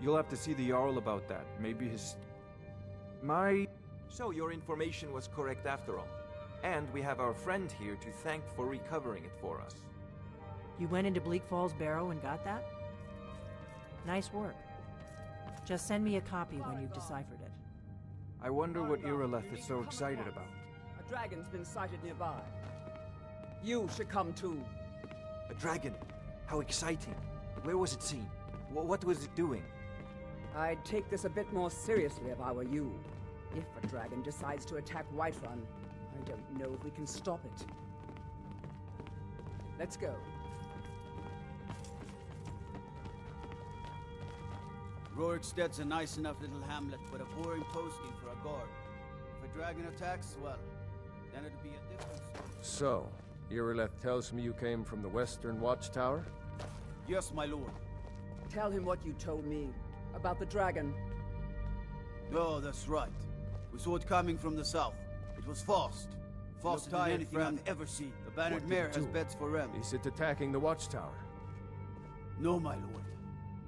You'll have to see the Jarl about that. Maybe his... So your information was correct after all. And we have our friend here to thank for recovering it for us. You went into Bleak Falls Barrow and got that? Nice work. Just send me a copy when you've deciphered it. I wonder what Irileth is so excited about. A dragon's been sighted nearby. You should come too. A dragon? How exciting. Where was it seen? What was it doing? I'd take this a bit more seriously if I were you. If a dragon decides to attack Whiterun, I don't know if we can stop it. Let's go. Rorikstead's a nice enough little hamlet, but a boring posting for a guard. If a dragon attacks, well, then it'll be a different story. So, Irileth tells me you came from the Western Watchtower? Yes, my lord. Tell him what you told me about the dragon. Oh, that's right. We saw it coming from the south. It was fast. Faster than anything I've ever seen. The Bannered Mare has bets for Rem. Is it attacking the Watchtower? No, my lord.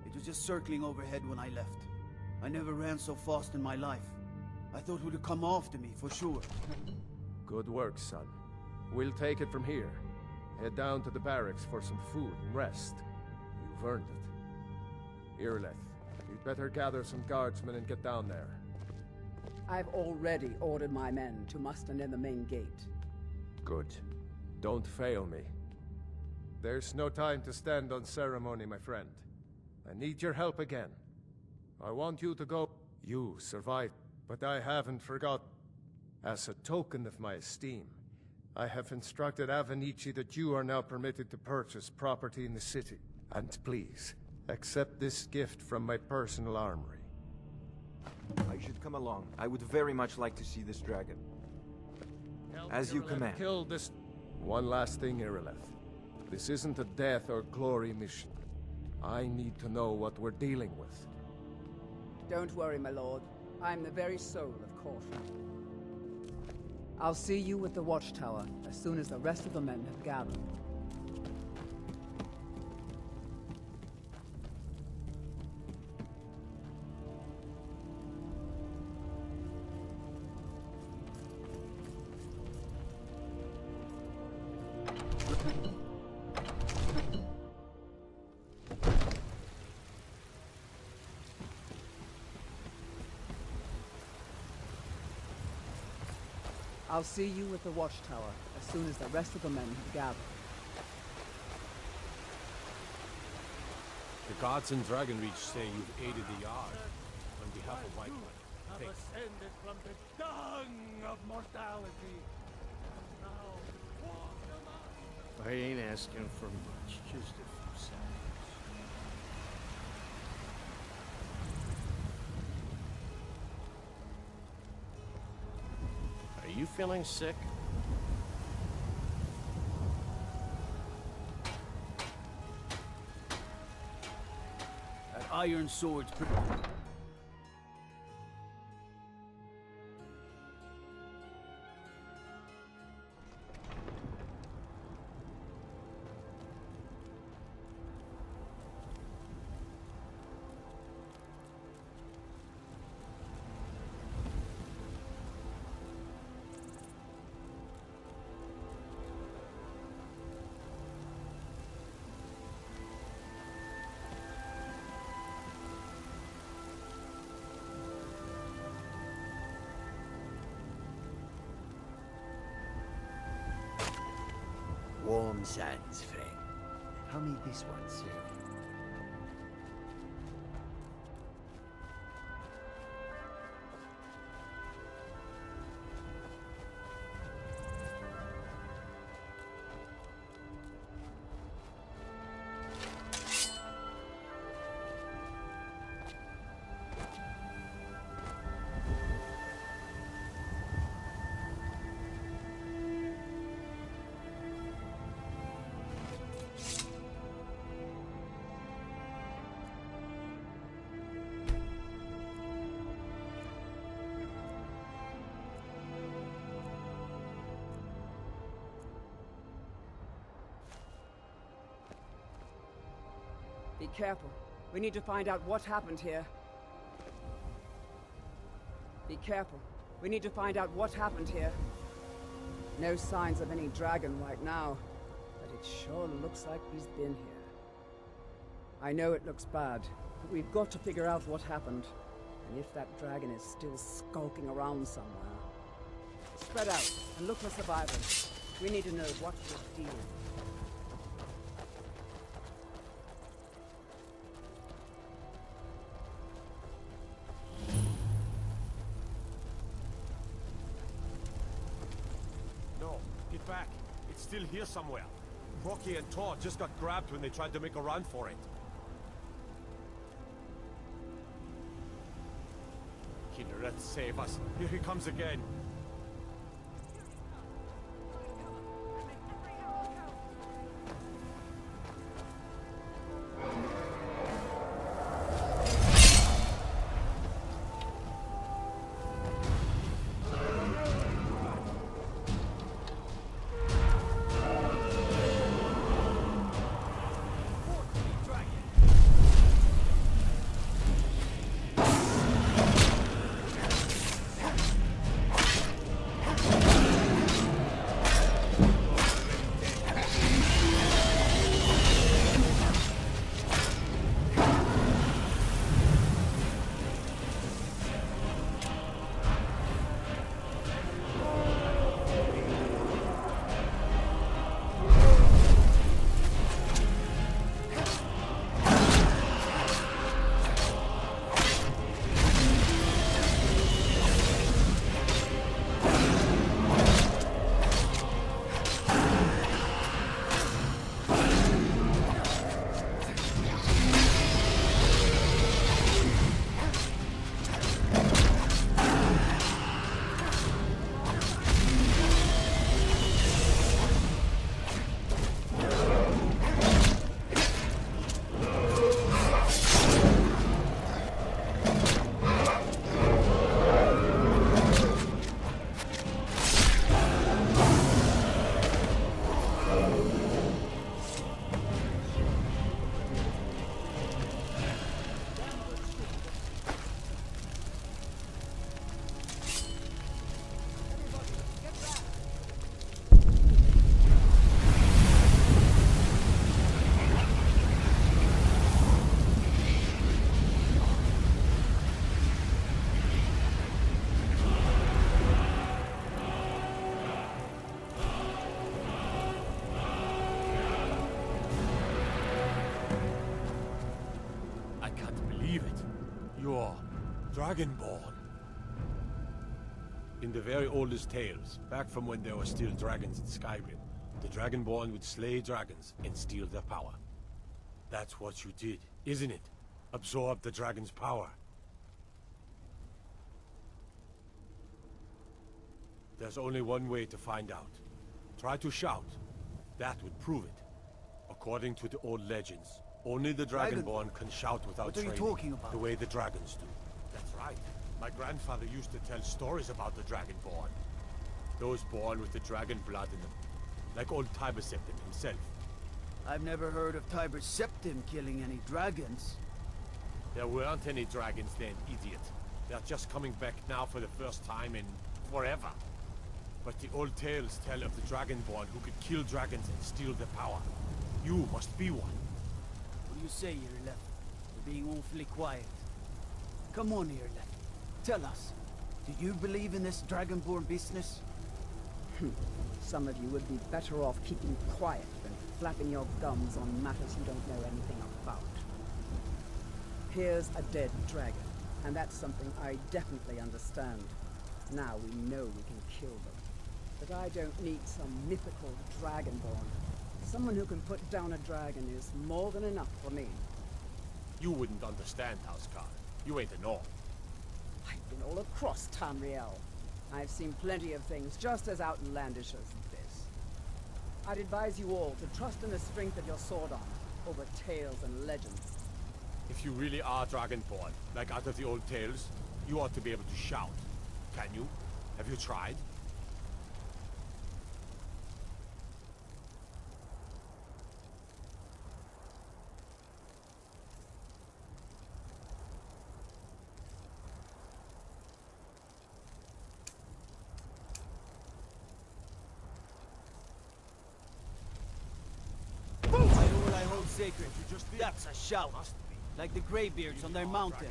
It was just circling overhead when I left. I never ran so fast in my life. I thought it would have come after me, for sure. Good work, son. We'll take it from here. Head down to the barracks for some food and rest. You've earned it. Irileth, you'd better gather some guardsmen and get down there. I've already ordered my men to muster near the main gate. Good. Don't fail me. There's no time to stand on ceremony, my friend. I need your help again. I want you to go... You survived, but I haven't forgotten. As a token of my esteem, I have instructed Avenici that you are now permitted to purchase property in the city. And please, accept this gift from my personal armory. I should come along. I would very much like to see this dragon. As you command. Kill this... One last thing, Irileth. This isn't a death or glory mission. I need to know what we're dealing with. Don't worry, my lord. I'm the very soul of caution. I'll see you at the Watchtower as soon as the rest of the men have gathered. I'll see you at the Watchtower as soon as the rest of the men have gathered. The gods in Dragonreach say you've aided the Yard on behalf of Whiterun. Have ascended from the dung of mortality. Now, walk among... I ain't asking for much, just a few seconds. Are you feeling sick? That iron sword's pretty... Warm sands, friend. How may this one serve you? Be careful. We need to find out what happened here. Be careful. We need to find out what happened here. No signs of any dragon right now, but it sure looks like he's been here. I know it looks bad, but we've got to figure out what happened. And if that dragon is still skulking around somewhere. Spread out and look for survivors. We need to know what we're dealing with. No, get back. It's still here somewhere. Rocky and Todd just got grabbed when they tried to make a run for it. Killer, let's save us. Here he comes again. Dragonborn. In the very oldest tales, back from when there were still dragons in Skyrim, the Dragonborn would slay dragons and steal their power. That's what you did, isn't it? Absorb the dragon's power. There's only one way to find out. Try to shout. That would prove it. According to the old legends, only the Dragonborn can shout without What are you training, talking about? the way the dragons do. That's right. My grandfather used to tell stories about the Dragonborn. Those born with the dragon blood in them. Like old Tiber Septim himself. I've never heard of Tiber Septim killing any dragons. There weren't any dragons then, idiot. They're just coming back now for the first time in forever. But the old tales tell of the Dragonborn who could kill dragons and steal their power. You must be one. What do you say, Irlef? You're being awfully quiet. Come on, Irlef. Tell us. Do you believe in this Dragonborn business? Some of you would be better off keeping quiet than flapping your gums on matters you don't know anything about. Here's a dead dragon, and that's something I definitely understand. Now we know we can kill them. But I don't need some mythical Dragonborn. Someone who can put down a dragon is more than enough for me. You wouldn't understand, Housecarl. You ain't a Norn. I've been all across Tamriel. I've seen plenty of things just as outlandish as this. I'd advise you all to trust in the strength of your sword armor over tales and legends. If you really are Dragonborn, like out of the old tales, you ought to be able to shout. Can you? Have you tried? sacred. That's a shout. Like the Greybeards on their mountain.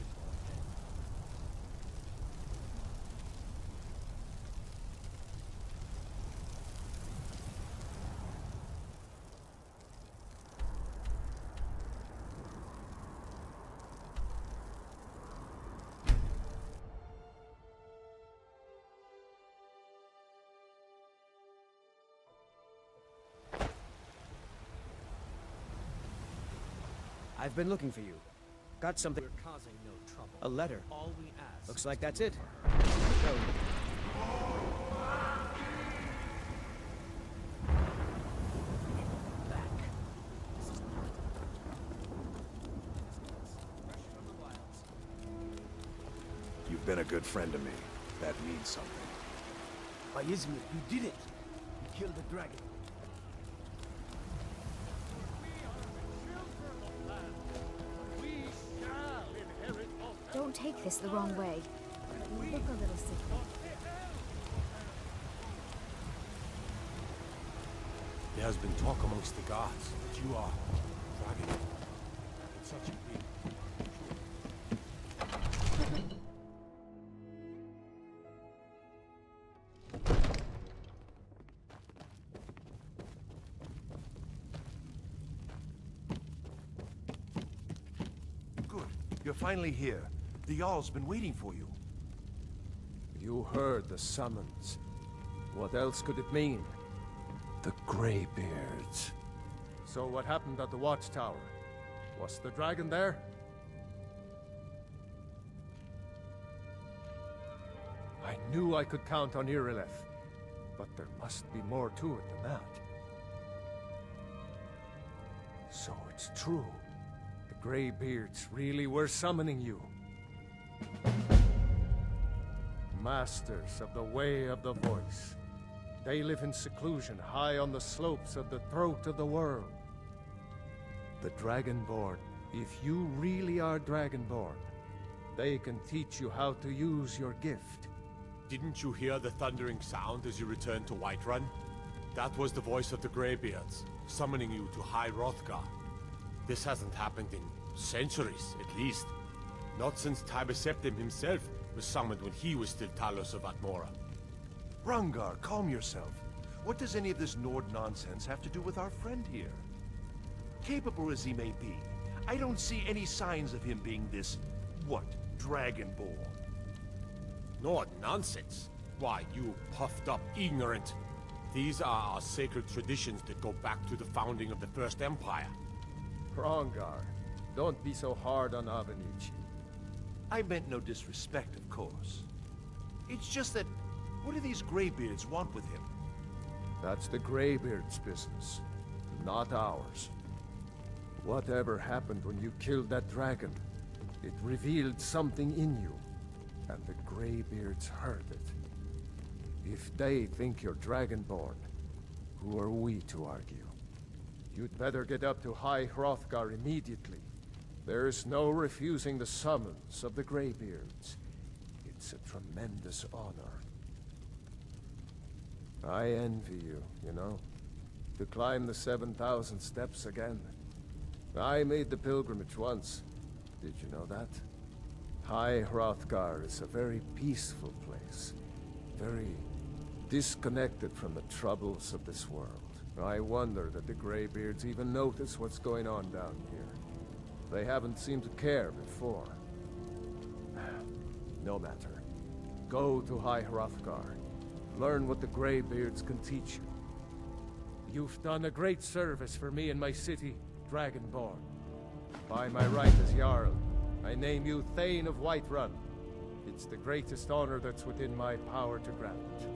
I've been looking for you. Got something. We're causing no trouble. A letter. All we ask. Looks like that's it. Go. Back. You've been a good friend to me. That means something. By Izmir, you did it. You killed the dragon. Don't take this the wrong way. You look a little sick. There has been talk amongst the gods that you are dragon. It's such a big. Good. You're finally here. The Jarl's been waiting for you. You heard the summons. What else could it mean? The Greybeards. So what happened at the watchtower? Was the dragon there? I knew I could count on Irileth, but there must be more to it than that. So it's true. The Greybeards really were summoning you. Masters of the Way of the Voice. They live in seclusion high on the slopes of the throat of the world. The Dragonborn. If you really are Dragonborn, they can teach you how to use your gift. Didn't you hear the thundering sound as you returned to Whiterun? That was the voice of the Greybeards, summoning you to High Hrothgar. This hasn't happened in centuries, at least. Not since Tiber Septim himself was summoned when he was still Talos of Atmora. Rangar, calm yourself. What does any of this Nord nonsense have to do with our friend here? Capable as he may be, I don't see any signs of him being this, what, Dragonborn? Nord nonsense? Why, you puffed up ignorant. These are our sacred traditions that go back to the founding of the First Empire. Hrongar, don't be so hard on Avenici. I meant no disrespect, of course. It's just that, what do these Greybeards want with him? That's the Greybeard's business, not ours. Whatever happened when you killed that dragon, it revealed something in you, and the Greybeards heard it. If they think you're Dragonborn, who are we to argue? You'd better get up to High Hrothgar immediately. There's no refusing the summons of the Greybeards. It's a tremendous honor. I envy you, you know, to climb the 7,000 steps again. I made the pilgrimage once. Did you know that? High Hrothgar is a very peaceful place. Very disconnected from the troubles of this world. I wonder that the Greybeards even notice what's going on down here. They haven't seemed to care before. No matter. Go to High Hrothgar. Learn what the Greybeards can teach you. You've done a great service for me and my city, Dragonborn. By my right as Jarl, I name you Thane of Whiterun. It's the greatest honor that's within my power to grant.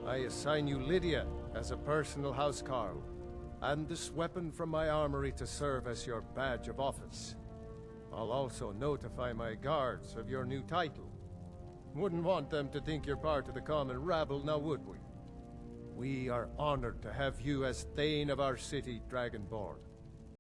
I assign you Lydia as a personal housecarl, and this weapon from my armory to serve as your badge of office. I'll also notify my guards of your new title. Wouldn't want them to think you're part of the common rabble, now would we? We are honored to have you as Thane of our city, Dragonborn.